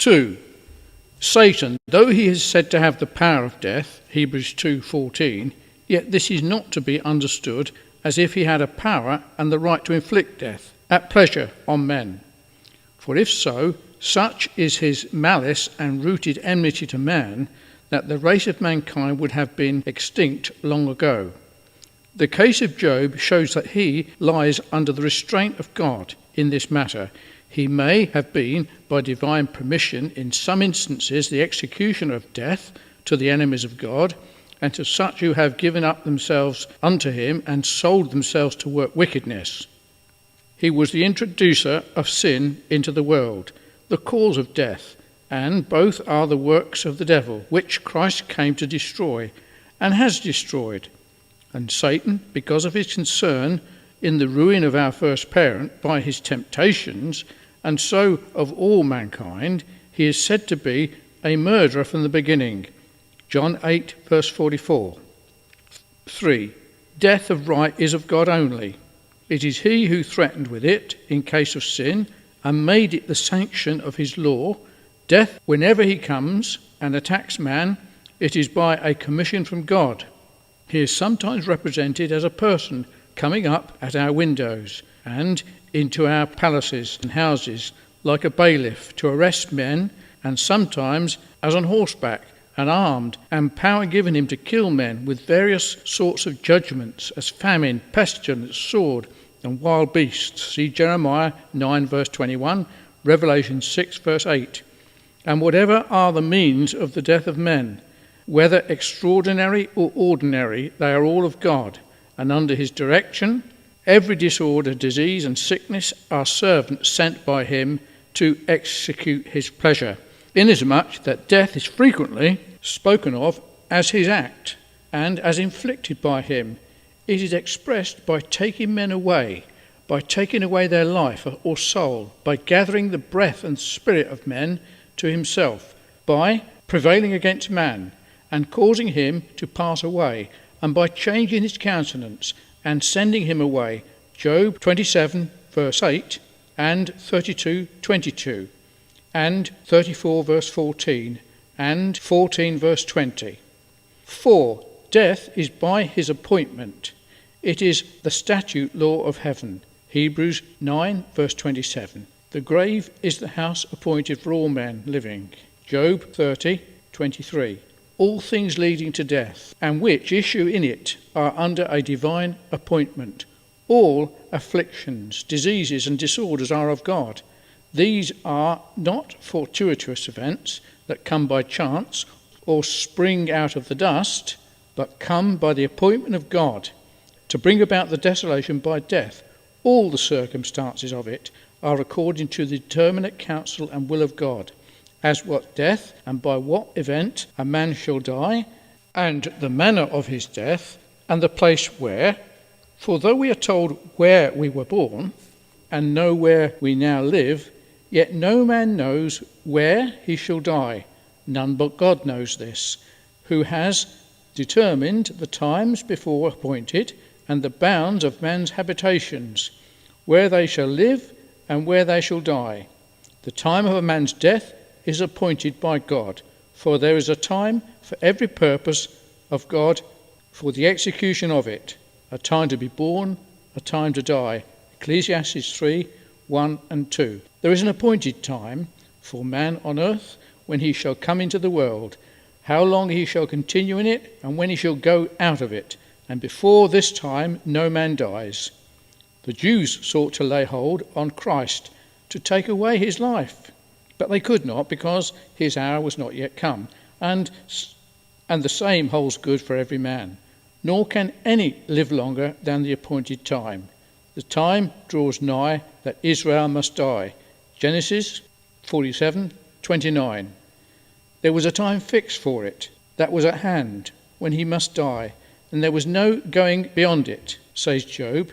2. Satan, though he is said to have the power of death, Hebrews 2:14, yet this is not to be understood as if he had a power and the right to inflict death at pleasure on men. For if so, such is his malice and rooted enmity to man, that the race of mankind would have been extinct long ago. The case of Job shows that he lies under the restraint of God in this matter. He may have been, by divine permission, in some instances the executioner of death to the enemies of God, and to such who have given up themselves unto him and sold themselves to work wickedness. He was the introducer of sin into the world, the cause of death, and both are the works of the devil, which Christ came to destroy, and has destroyed. And Satan, because of his concern in the ruin of our first parent by his temptations, and so of all mankind, he is said to be a murderer from the beginning. John 8, verse 44. 3. Death of right is of God only. It is he who threatened with it in case of sin, and made it the sanction of his law. Death, whenever he comes and attacks man, it is by a commission from God. He is sometimes represented as a person coming up at our windows and into our palaces and houses like a bailiff to arrest men, and sometimes as on horseback and armed, and power given him to kill men with various sorts of judgments, as famine, pestilence, sword, and wild beasts. See Jeremiah 9, verse 21, Revelation 6, verse 8. And whatever are the means of the death of men, whether extraordinary or ordinary, they are all of God, and under his direction. Every disorder, disease, and sickness are servants sent by him to execute his pleasure, inasmuch that death is frequently spoken of as his act, and as inflicted by him. It is expressed by taking men away, by taking away their life or soul, by gathering the breath and spirit of men to himself, by prevailing against man, and causing him to pass away, and by changing his countenance, and sending him away. Job 27, verse 8, and 32, 22, and 34, verse 14, and 14, verse 20. 4. Death is by his appointment. It is the statute law of heaven. Hebrews 9, verse 27. The grave is the house appointed for all men living. Job 30, 23. All things leading to death, and which issue in it, are under a divine appointment. All afflictions, diseases, and disorders are of God. These are not fortuitous events that come by chance or spring out of the dust, but come by the appointment of God to bring about the desolation by death. All the circumstances of it are according to the determinate counsel and will of God, as what death and by what event a man shall die, and the manner of his death, and the place where. For though we are told where we were born, and know where we now live, yet no man knows where he shall die. None but God knows this, who has determined the times before appointed, and the bounds of man's habitations, where they shall live and where they shall die. The time of a man's death is appointed by God, for there is a time for every purpose of God for the execution of it, a time to be born, a time to die. Ecclesiastes 3, 1 and 2. There is an appointed time for man on earth when he shall come into the world, how long he shall continue in it, and when he shall go out of it. And before this time no man dies. The Jews sought to lay hold on Christ to take away his life, but they could not, because his hour was not yet come, and the same holds good for every man. Nor can any live longer than the appointed time. The time draws nigh that Israel must die. Genesis 47:29. There was a time fixed for it, that was at hand, when he must die, and there was no going beyond it, says Job.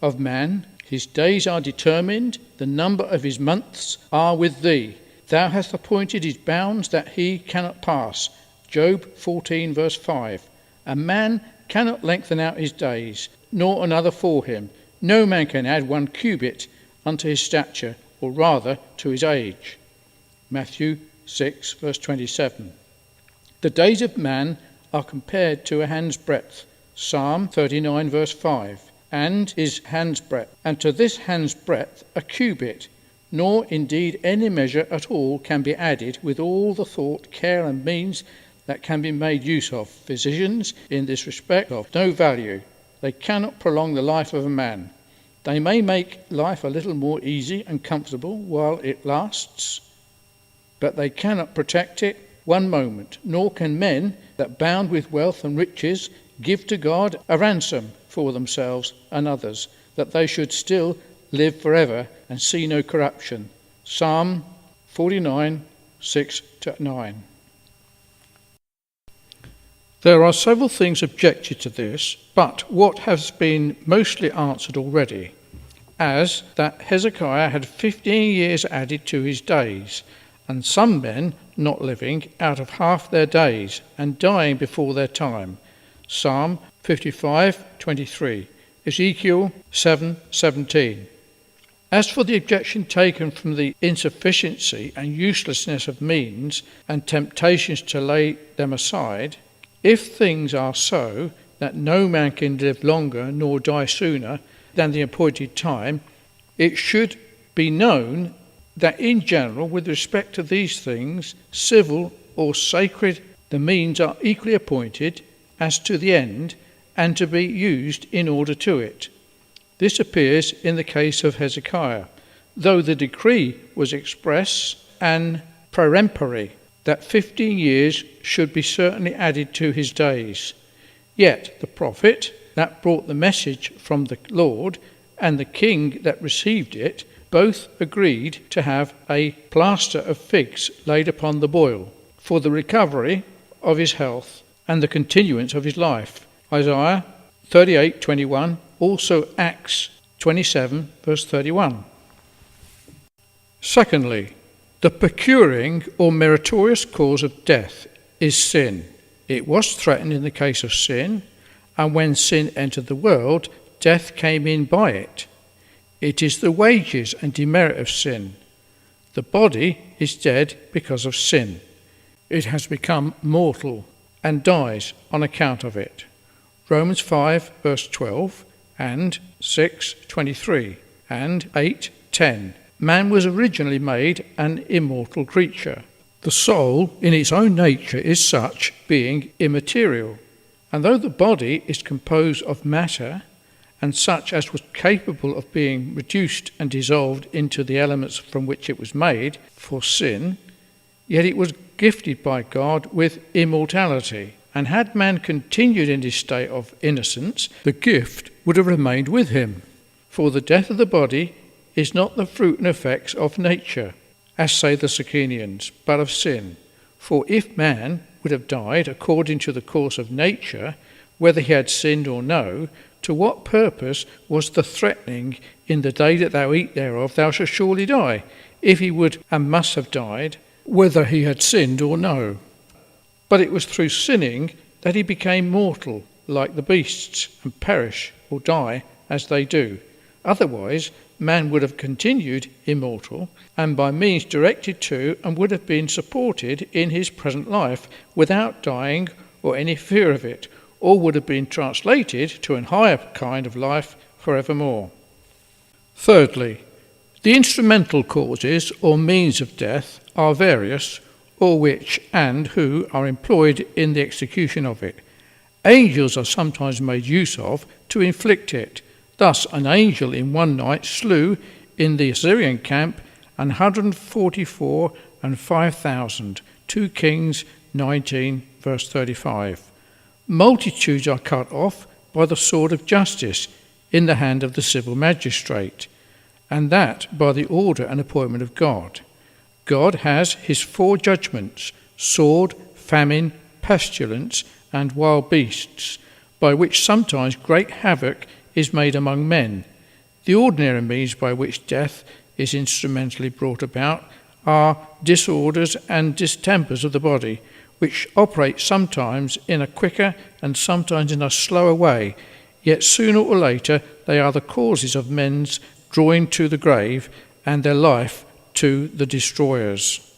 Of man, his days are determined, the number of his months are with thee. Thou hast appointed his bounds that he cannot pass. Job 14, verse 5. A man cannot lengthen out his days, nor another for him. No man can add 1 cubit unto his stature, or rather to his age. Matthew 6, verse 27. The days of man are compared to a hand's breadth, Psalm 39, verse 5, and is hand's breadth, and to this hand's breadth a cubit, nor indeed any measure at all can be added with all the thought, care, and means that can be made use of. Physicians, in this respect, of no value. They cannot prolong the life of a man. They may make life a little more easy and comfortable while it lasts, but they cannot protect it one moment, nor can men that bound with wealth and riches give to God a ransom for themselves and others, that they should still live forever and see no corruption. Psalm 49, 6-9. There are several things objected to this, but what has been mostly answered already, as that Hezekiah had 15 years added to his days, and some men not living out of half their days, and dying before their time. Psalm 55:23, Ezekiel 7:17. As for the objection taken from the insufficiency and uselessness of means and temptations to lay them aside, if things are so that no man can live longer nor die sooner than the appointed time, it should be known that in general, with respect to these things, civil or sacred, the means are equally appointed as to the end, and to be used in order to it. This appears in the case of Hezekiah, though the decree was express and peremptory, that 15 years should be certainly added to his days. Yet the prophet that brought the message from the Lord and the king that received it both agreed to have a plaster of figs laid upon the boil for the recovery of his health and the continuance of his life. Isaiah 38:21, also Acts 27, verse 31. Secondly, the procuring or meritorious cause of death is sin. It was threatened in the case of sin, and when sin entered the world, death came in by it. It is the wages and demerit of sin. The body is dead because of sin. It has become mortal and dies on account of it. Romans 5, verse 12, and 6:23, and 8:10. Man was originally made an immortal creature. The soul in its own nature is such, being immaterial. And though the body is composed of matter, and such as was capable of being reduced and dissolved into the elements from which it was made for sin, yet it was gifted by God with immortality. And had man continued in his state of innocence, the gift would have remained with him. For the death of the body is not the fruit and effects of nature, as say the Socinians, but of sin. For if man would have died according to the course of nature, whether he had sinned or no, to what purpose was the threatening, in the day that thou eat thereof thou shalt surely die, if he would and must have died, whether he had sinned or no? But it was through sinning that he became mortal, like the beasts, and perish or die as they do. Otherwise, man would have continued immortal, and by means directed to, and would have been supported in his present life, without dying or any fear of it, or would have been translated to a higher kind of life forevermore. Thirdly, the instrumental causes or means of death are various, or which and who are employed in the execution of it. Angels are sometimes made use of to inflict it. Thus an angel in one night slew in the Assyrian camp 144 and 5,000. 2 Kings 19, verse 35. Multitudes are cut off by the sword of justice in the hand of the civil magistrate, and that by the order and appointment of God. God has his 4 judgments: sword, famine, pestilence, and wild beasts, by which sometimes great havoc is made among men. The ordinary means by which death is instrumentally brought about are disorders and distempers of the body, which operate sometimes in a quicker and sometimes in a slower way, yet sooner or later they are the causes of men's drawing to the grave and their life to the destroyers.